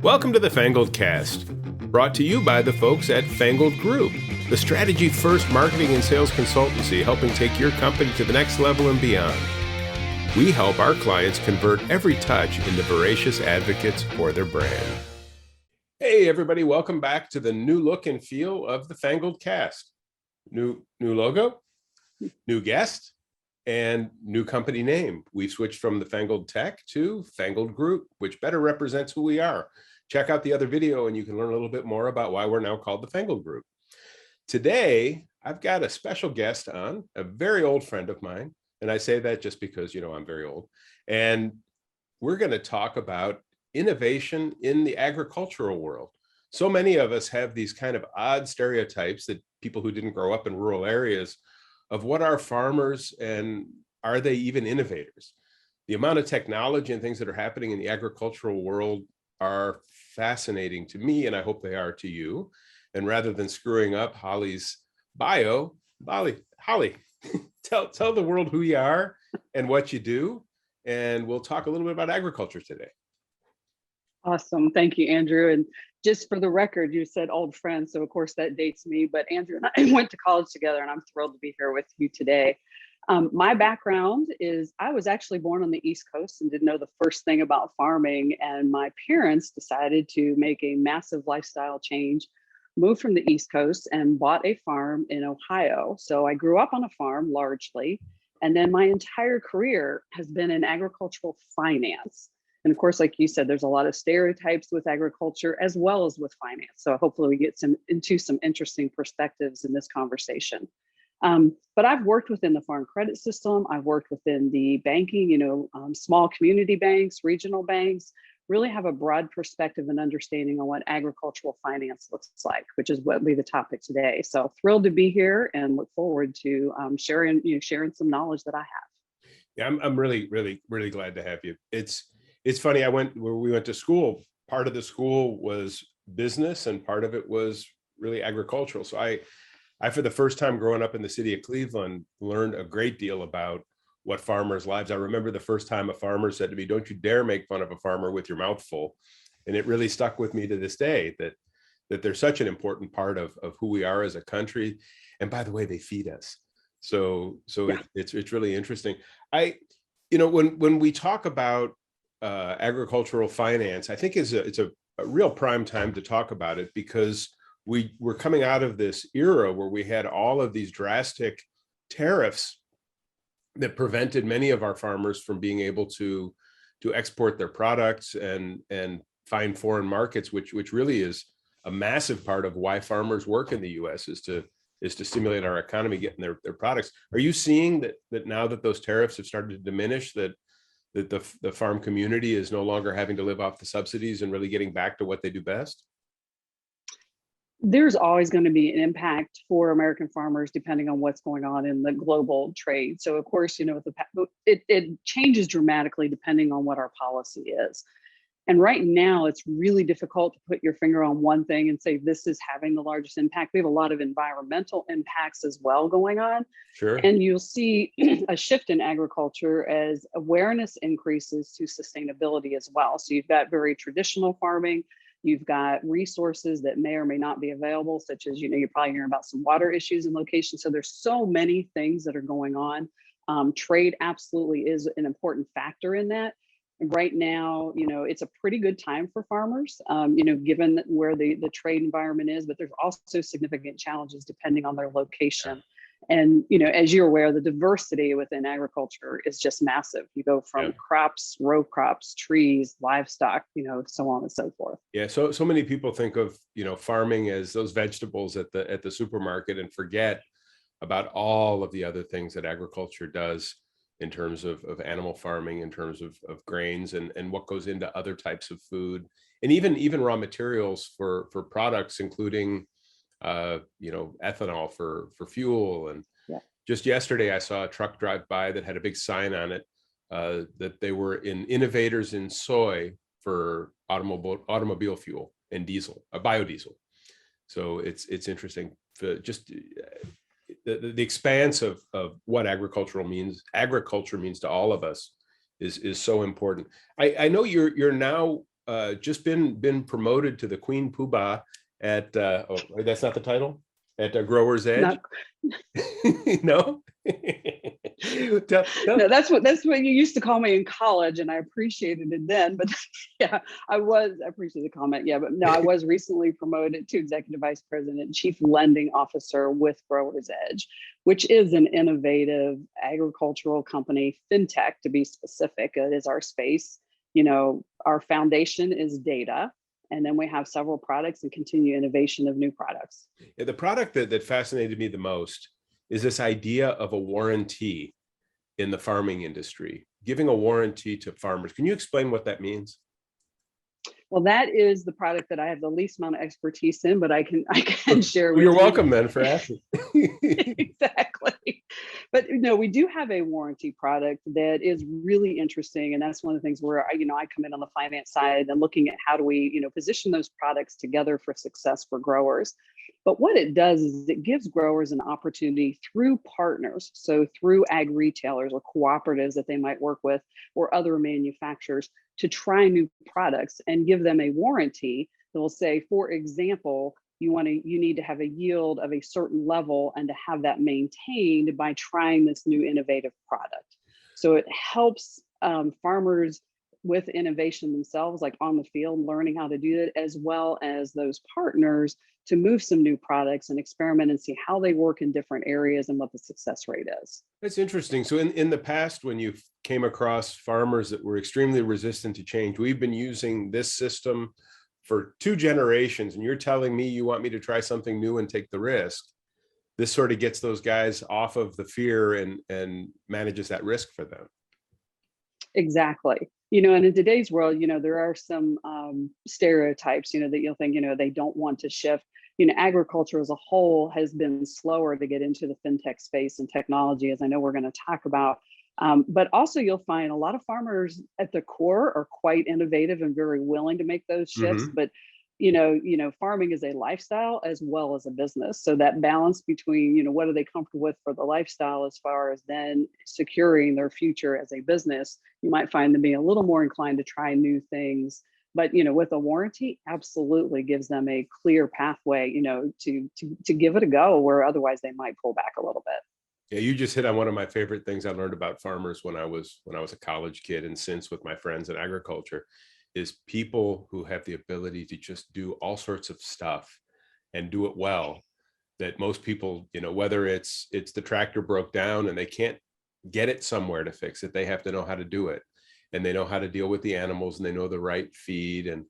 Welcome to the FangledCast, brought to you by the folks at Fangled Group, the strategy-first marketing and sales consultancy helping take your company to the next level and beyond. We help our clients convert every touch into voracious advocates for their brand. Hey, everybody, welcome back to the new look and feel of the FangledCast. New logo, new guest, and new company name. We've switched from the Fangled Tech to Fangled Group, which better represents who we are. Check out the other video and you can learn a little bit more about why we're now called the Fangled Group. Today, I've got a special guest on, a very old friend of mine. And I say that just because, I'm very old. And we're going to talk about innovation in the agricultural world. So many of us have these kind of odd stereotypes that people who didn't grow up in rural areas of what are farmers and are they even innovators? The amount of technology and things that are happening in the agricultural world are fascinating to me, and I hope they are to you. And rather than screwing up Hollie's bio, Hollie, tell the world who you are and what you do, and we'll talk a little bit about agriculture today. Awesome. Thank you, Andrew. And just for the record, you said old friend, so of course that dates me, but Andrew and I went to college together, and I'm thrilled to be here with you today. My background is I was actually born on the East Coast and didn't know the first thing about farming, and my parents decided to make a massive lifestyle change, moved from the East Coast and bought a farm in Ohio. So I grew up on a farm largely, and then my entire career has been in agricultural finance. And of course, like you said, there's a lot of stereotypes with agriculture as well as with finance. So hopefully we get into some interesting perspectives in this conversation. But I've worked within the farm credit system. I've worked within the banking, small community banks, regional banks, really have a broad perspective and understanding on what agricultural finance looks like, which is what will be the topic today. So thrilled to be here and look forward to sharing some knowledge that I have. Yeah, I'm really, really, really glad to have you. It's funny, we went to school. Part of the school was business and part of it was really agricultural. So I for the first time growing up in the city of Cleveland, learned a great deal about what farmers' lives. I remember the first time a farmer said to me, "Don't you dare make fun of a farmer with your mouth full." And it really stuck with me to this day that they're such an important part of who we are as a country. And by the way, they feed us. So yeah. It's really interesting. When we talk about agricultural finance, I think it's a real prime time to talk about it, because we're coming out of this era where we had all of these drastic tariffs that prevented many of our farmers from being able to export their products and find foreign markets, which really is a massive part of why farmers work in the US is to stimulate our economy, getting their products. Are you seeing that now that those tariffs have started to diminish, that the farm community is no longer having to live off the subsidies and really getting back to what they do best? There's always going to be an impact for American farmers depending on what's going on in the global trade. So of course, it changes dramatically depending on what our policy is. And right now, it's really difficult to put your finger on one thing and say this is having the largest impact. We have a lot of environmental impacts as well going on. Sure. And you'll see a shift in agriculture as awareness increases to sustainability as well. So you've got very traditional farming. You've got resources that may or may not be available, such as, you're probably hearing about some water issues in locations. So there's so many things that are going on. Trade absolutely is an important factor in that. And right now, it's a pretty good time for farmers, given where the trade environment is, but there's also significant challenges depending on their location. And, as you're aware, the diversity within agriculture is just massive. You go from crops, row crops, trees, livestock, so on and so forth. Yeah. So many people think of, farming as those vegetables at the supermarket and forget about all of the other things that agriculture does in terms of animal farming, in terms of grains and what goes into other types of food, and even raw materials for products, including ethanol for fuel. And just yesterday I saw a truck drive by that had a big sign on it that they were innovators in soy for automobile fuel and diesel, biodiesel. So it's interesting. Just the expanse of what agriculture means to all of us is so important. I know you're now just been promoted to the Queen Poobah at oh, that's not the title, at Grower's Edge. No. No, that's what you used to call me in college, and I appreciated it then. But yeah, I appreciate the comment. Yeah, but no, I was recently promoted to Executive Vice President and Chief Lending Officer with Grower's Edge, which is an innovative agricultural company, fintech to be specific. It is our space. You know, our foundation is data. And then we have several products and continue innovation of new products. Yeah, the product that fascinated me the most is this idea of a warranty in the farming industry, giving a warranty to farmers. Can you explain what that means? Well, that is the product that I have the least amount of expertise in, but I can share with you. You're welcome then for asking. Exactly. But no, we do have a warranty product that is really interesting. And that's one of the things where I come in on the finance side and looking at how do we, position those products together for success for growers. But what it does is it gives growers an opportunity through partners, so through ag retailers or cooperatives that they might work with or other manufacturers, to try new products and give them a warranty that will say, for example, you need to have a yield of a certain level and to have that maintained by trying this new innovative product. So it helps farmers with innovation themselves, like on the field, learning how to do it, as well as those partners to move some new products and experiment and see how they work in different areas and what the success rate is. That's interesting. So in the past, when you came across farmers that were extremely resistant to change, we've been using this system for 2 generations, and you're telling me you want me to try something new and take the risk. This sort of gets those guys off of the fear and manages that risk for them. Exactly. And in today's world, there are some stereotypes, that you'll think, they don't want to shift. Agriculture as a whole has been slower to get into the fintech space and technology, as I know we're going to talk about. But also you'll find a lot of farmers at the core are quite innovative and very willing to make those shifts. Mm-hmm. But, farming is a lifestyle as well as a business. So that balance between, what are they comfortable with for the lifestyle as far as then securing their future as a business, you might find them being a little more inclined to try new things. But, with a warranty, absolutely gives them a clear pathway, to give it a go, where otherwise they might pull back a little bit. Yeah, you just hit on one of my favorite things I learned about farmers when I was a college kid, and since with my friends in agriculture, is people who have the ability to just do all sorts of stuff and do it well. That most people, whether it's the tractor broke down and they can't get it somewhere to fix it, they have to know how to do it, and they know how to deal with the animals, and they know the right feed. And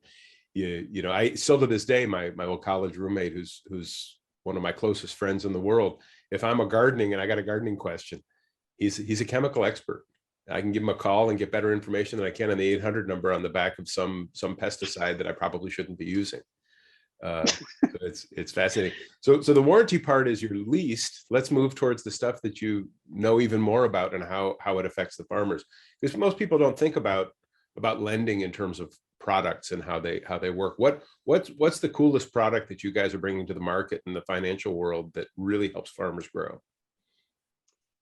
I still to this day, my old college roommate, who's one of my closest friends in the world, if I'm a gardening and I got a gardening question, he's a chemical expert. I can give him a call and get better information than I can on the 800 number on the back of some pesticide that I probably shouldn't be using. It's fascinating. So the warranty part is your least. Let's move towards the stuff that you know even more about and how it affects the farmers. Because most people don't think about lending in terms of products and how they work. What's the coolest product that you guys are bringing to the market in the financial world that really helps farmers grow?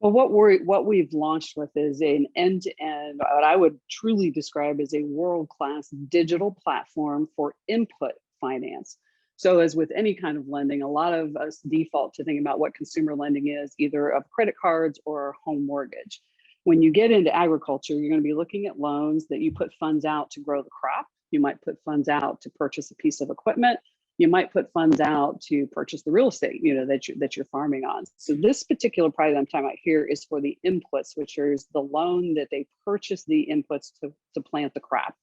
Well, what we've launched with is an end-to-end, what I would truly describe as a world-class digital platform for input finance. So as with any kind of lending, a lot of us default to thinking about what consumer lending is, either of credit cards or home mortgage. When you get into agriculture, you're going to be looking at loans that you put funds out to grow the crop. You might put funds out to purchase a piece of equipment. You might put funds out to purchase the real estate, that you're farming on. So this particular product I'm talking about here is for the inputs, which is the loan that they purchase the inputs to plant the crop.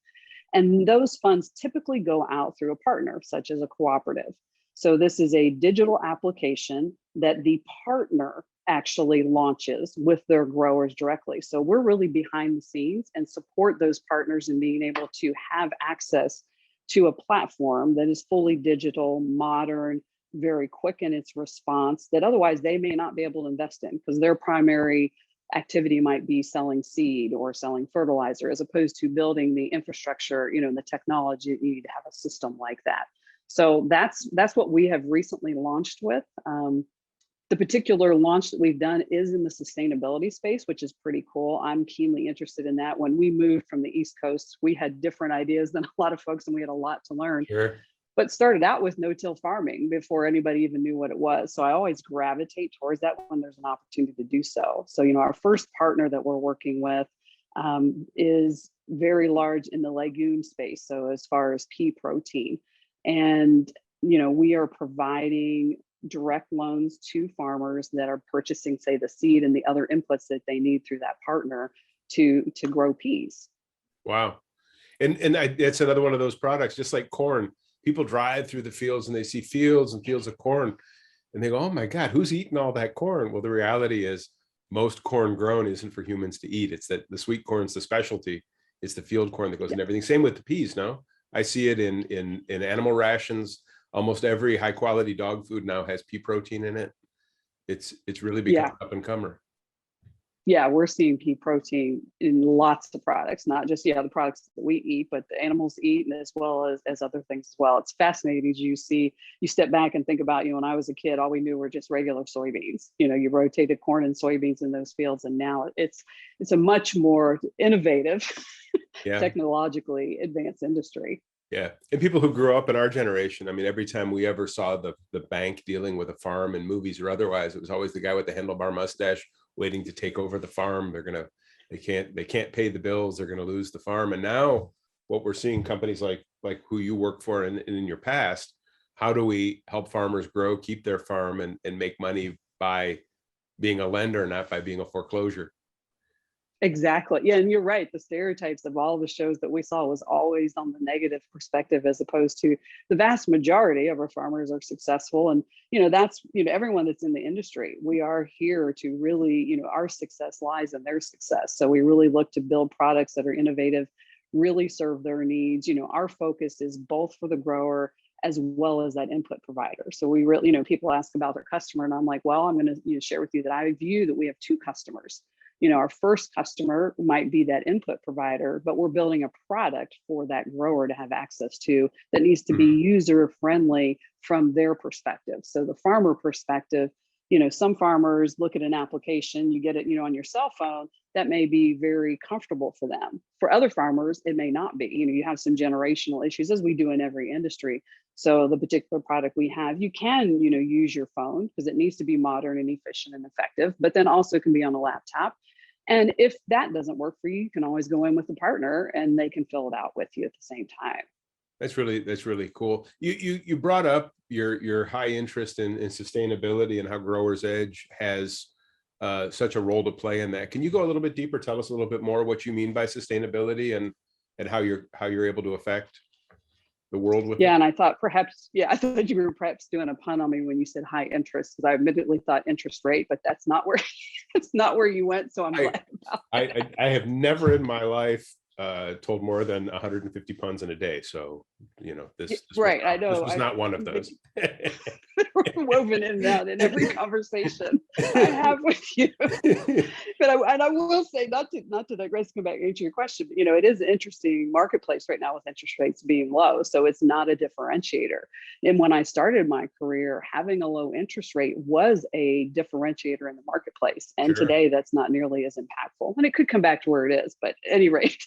And those funds typically go out through a partner, such as a cooperative. So this is a digital application that the partner actually launches with their growers directly. So we're really behind the scenes and support those partners in being able to have access to a platform that is fully digital, modern, very quick in its response, that otherwise they may not be able to invest in, because their primary activity might be selling seed or selling fertilizer, as opposed to building the infrastructure, and the technology that you need to have a system like that. So that's what we have recently launched with. The particular launch that we've done is in the sustainability space, which is pretty cool. I'm keenly interested in that. When we moved from the East Coast, we had different ideas than a lot of folks, and we had a lot to learn. Sure. But started out with no-till farming before anybody even knew what it was. So I always gravitate towards that when there's an opportunity to do so. So, our first partner that we're working with is very large in the legume space. So as far as pea protein, and, we are providing direct loans to farmers that are purchasing, say, the seed and the other inputs that they need through that partner to grow peas. Wow. And it's another one of those products, just like corn. People drive through the fields and they see fields and fields of corn and they go, oh my God, who's eating all that corn? Well, the reality is most corn grown isn't for humans to eat. It's that the sweet corn's the specialty. It's the field corn that goes in everything. Same with the peas. No, I see it in animal rations. Almost every high quality dog food now has pea protein in it. It's really become up and comer. Yeah, we're seeing pea protein in lots of products, not just the products that we eat, but the animals eat, and as well as other things as well. It's fascinating as you step back and think about, when I was a kid, all we knew were just regular soybeans. You rotated corn and soybeans in those fields, and now it's a much more innovative, technologically advanced industry. Yeah. And people who grew up in our generation, I mean, every time we ever saw the bank dealing with a farm in movies or otherwise, it was always the guy with the handlebar mustache waiting to take over the farm. They can't pay the bills. They're going to lose the farm. And now what we're seeing, companies like who you work for and in your past, how do we help farmers grow, keep their farm and make money by being a lender, not by being a foreclosure? Exactly. Yeah. And you're right. The stereotypes of all the shows that we saw was always on the negative perspective, as opposed to the vast majority of our farmers are successful. And, that's, everyone that's in the industry, we are here to really, our success lies in their success. So we really look to build products that are innovative, really serve their needs. Our focus is both for the grower as well as that input provider. So we really, people ask about their customer, and I'm like, well, I'm going to share with you that I view that we have two customers. Our first customer might be that input provider, but we're building a product for that grower to have access to that needs to be user friendly from their perspective. So the farmer perspective, some farmers look at an application, you get it, on your cell phone, that may be very comfortable for them. For other farmers, it may not be. You have some generational issues, as we do in every industry. So the particular product we have, you can, use your phone because it needs to be modern and efficient and effective, but then also can be on a laptop. And if that doesn't work for you, you can always go in with a partner and they can fill it out with you at the same time. That's really cool. You brought up your high interest in sustainability and how Growers Edge has such a role to play in that. Can you go a little bit deeper? Tell us a little bit more what you mean by sustainability and how you're able to affect the world with it. And I thought I thought you were perhaps doing a pun on me when you said high interest, because I immediately thought interest rate, but that's not where it's not where you went. So I'm glad about that. I have never in my life told more than 150 puns in a day. So, this right. I know. This was not one of those. Woven in and out in every conversation I have with you. But I will say, not to digress, come back and answer your question, but it is an interesting marketplace right now with interest rates being low. So it's not a differentiator. And when I started my career, having a low interest rate was a differentiator in the marketplace. And today that's not nearly as impactful. And it could come back to where it is, but at any rate,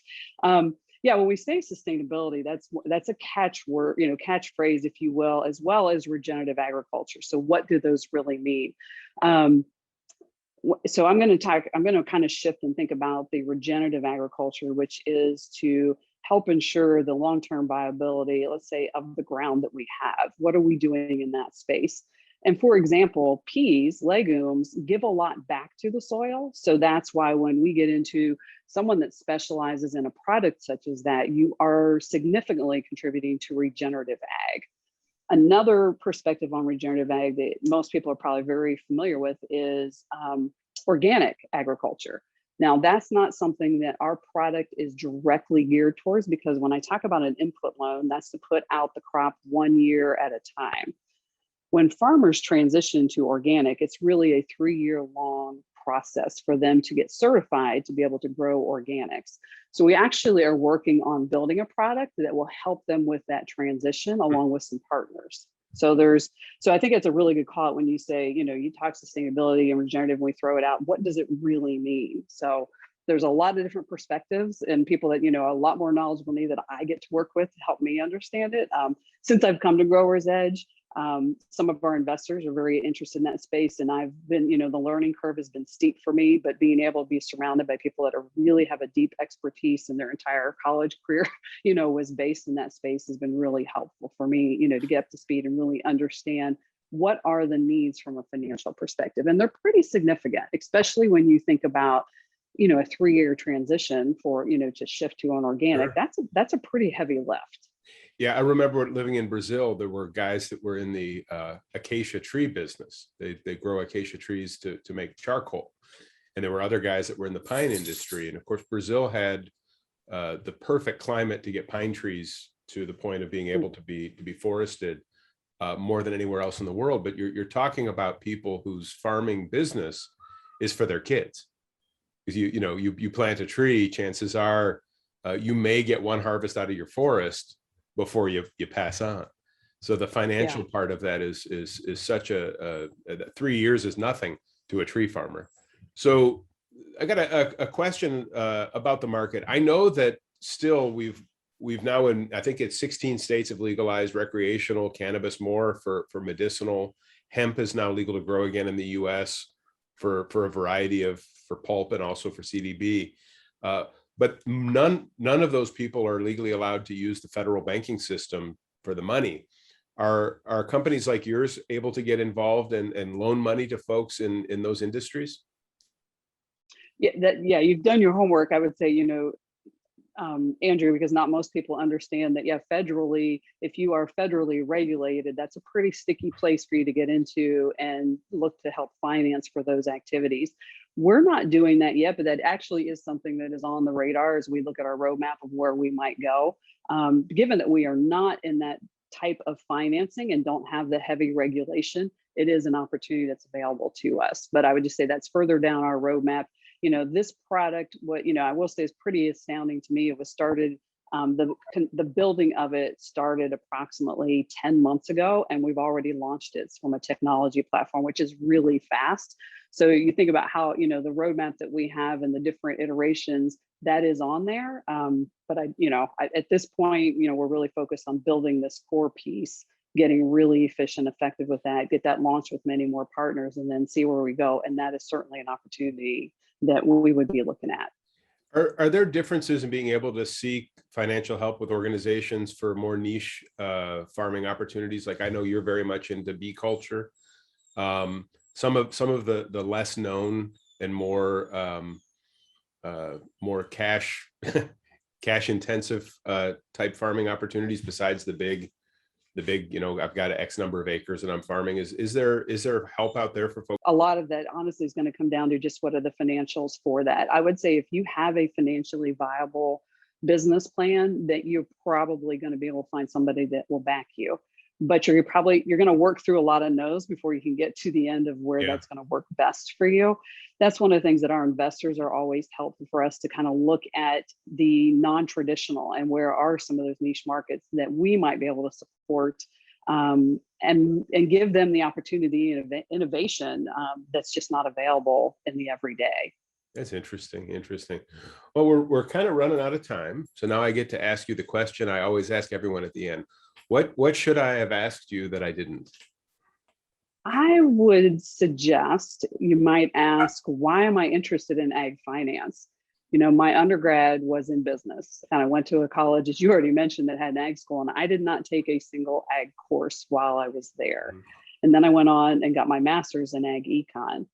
when we say sustainability, that's a catchword, catchphrase, if you will, as well as regenerative agriculture. So what do those really mean? So I'm going to kind of shift and think about the regenerative agriculture, which is to help ensure the long-term viability, let's say, of the ground that we have. What are we doing in that space? And for example, peas, legumes give a lot back to the soil. So that's why when we get into someone that specializes in a product such as that, you are significantly contributing to regenerative ag. Another perspective on regenerative ag that most people are probably very familiar with is organic agriculture. Now, that's not something that our product is directly geared towards, because when I talk about an input loan, that's to put out the crop 1 year at a time. When farmers transition to organic, it's really a 3-year long process for them to get certified to be able to grow organics. So we actually are working on building a product that will help them with that transition along with some partners. So I think it's a really good call out when you say, you talk sustainability and regenerative, and we throw it out. What does it really mean? So there's a lot of different perspectives and people that, a lot more knowledgeable than me that I get to work with to help me understand it. Since I've come to Growers Edge, some of our investors are very interested in that space. And I've been, the learning curve has been steep for me, but being able to be surrounded by people that really have a deep expertise in their entire college career, was based in that space has been really helpful for me, to get up to speed and really understand what are the needs from a financial perspective. And they're pretty significant, especially when you think about, a 3-year transition for, to shift to an organic. Sure. That's a pretty heavy lift. Yeah, I remember living in Brazil, there were guys that were in the acacia tree business. They grow acacia trees to make charcoal. And there were other guys that were in the pine industry. And of course, Brazil had the perfect climate to get pine trees to the point of being able to be forested more than anywhere else in the world. But you're talking about people whose farming business is for their kids. Because you plant a tree, chances are you may get one harvest out of your forest before you pass on. So the financial part of that is such a 3 years is nothing to a tree farmer. So I got a question about the market. I know that still we've now I think it's 16 states have legalized recreational cannabis more for medicinal. Hemp is now legal to grow again in the US for a variety of, for pulp and also for CBD. But none of those people are legally allowed to use the federal banking system for the money. Are companies like yours able to get involved and loan money to folks in those industries? Yeah, you've done your homework. I would say, Andrew, because not most people understand that, federally, if you are federally regulated, that's a pretty sticky place for you to get into and look to help finance for those activities. We're not doing that yet, but that actually is something that is on the radar as we look at our roadmap of where we might go. Given that we are not in that type of financing and don't have the heavy regulation, it is an opportunity that's available to us. But I would just say that's further down our roadmap. This product, I will say is pretty astounding to me. It was started, the building of it started approximately 10 months ago, and we've already launched it from a technology platform, which is really fast. So you think about how, the roadmap that we have and the different iterations that is on there. But at this point, we're really focused on building this core piece, getting really efficient, effective with that, get that launched with many more partners, and then see where we go. And that is certainly an opportunity that we would be looking at. Are there differences in being able to seek financial help with organizations for more niche farming opportunities? Like I know you're very much into bee culture. Some of the less known and more cash intensive type farming opportunities besides the big, I've got X number of acres and I'm farming. Is there help out there for folks? A lot of that honestly is going to come down to just what are the financials for that. I would say if you have a financially viable business plan, that you're probably going to be able to find somebody that will back you. But you're going to work through a lot of no's before you can get to the end of where that's going to work best for you. That's one of the things that our investors are always helpful for us to kind of look at the non-traditional and where are some of those niche markets that we might be able to support and give them the opportunity of innovation that's just not available in the everyday. That's interesting. Well, we're kind of running out of time. So now I get to ask you the question I always ask everyone at the end. What should I have asked you that I didn't? I would suggest you might ask, why am I interested in ag finance? My undergrad was in business and I went to a college, as you already mentioned, that had an ag school, and I did not take a single ag course while I was there. And then I went on and got my master's in ag econ.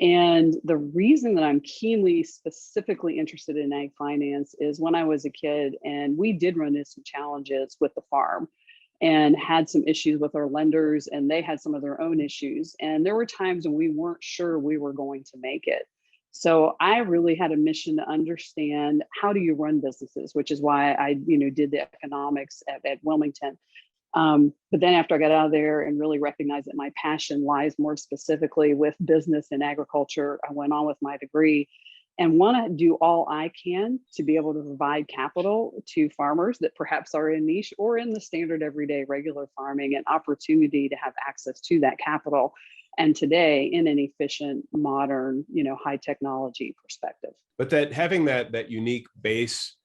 And the reason that I'm keenly, specifically interested in ag finance is when I was a kid and we did run into some challenges with the farm and had some issues with our lenders, and they had some of their own issues. And there were times when we weren't sure we were going to make it. So I really had a mission to understand how do you run businesses, which is why I, did the economics at Wilmington. But then after I got out of there and really recognized that my passion lies more specifically with business and agriculture, I went on with my degree. and want to do all I can to be able to provide capital to farmers that perhaps are in niche or in the standard everyday regular farming, an opportunity to have access to that capital. And today in an efficient, modern, high technology perspective. But that having that unique base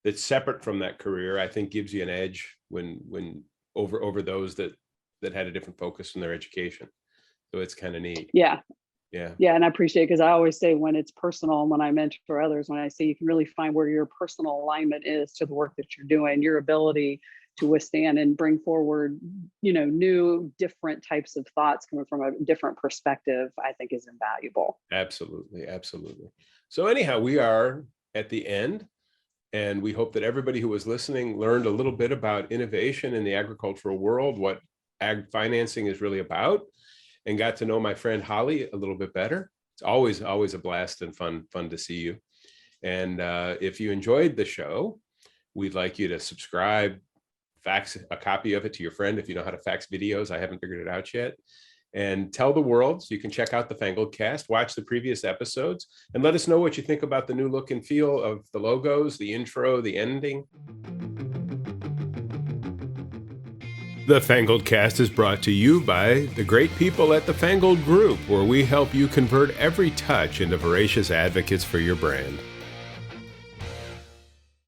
that's separate from that career, I think gives you an edge when over those that had a different focus in their education. So it's kind of neat. Yeah. Yeah. Yeah. And I appreciate it, because I always say when it's personal, and when I mentor others, when I say you can really find where your personal alignment is to the work that you're doing, your ability to withstand and bring forward, new, different types of thoughts coming from a different perspective, I think is invaluable. Absolutely. Absolutely. So anyhow, we are at the end, and we hope that everybody who was listening learned a little bit about innovation in the agricultural world, what ag financing is really about, and got to know my friend Hollie a little bit better. It's always a blast and fun to see you. And if you enjoyed the show, we'd like you to subscribe, fax a copy of it to your friend if you know how to fax videos. I haven't figured it out yet. And tell the world. So you can check out the FangledCast, watch the previous episodes, and let us know what you think about the new look and feel of the logos, the intro, the ending. The FangledCast is brought to you by the great people at the Fangled Group, where we help you convert every touch into voracious advocates for your brand.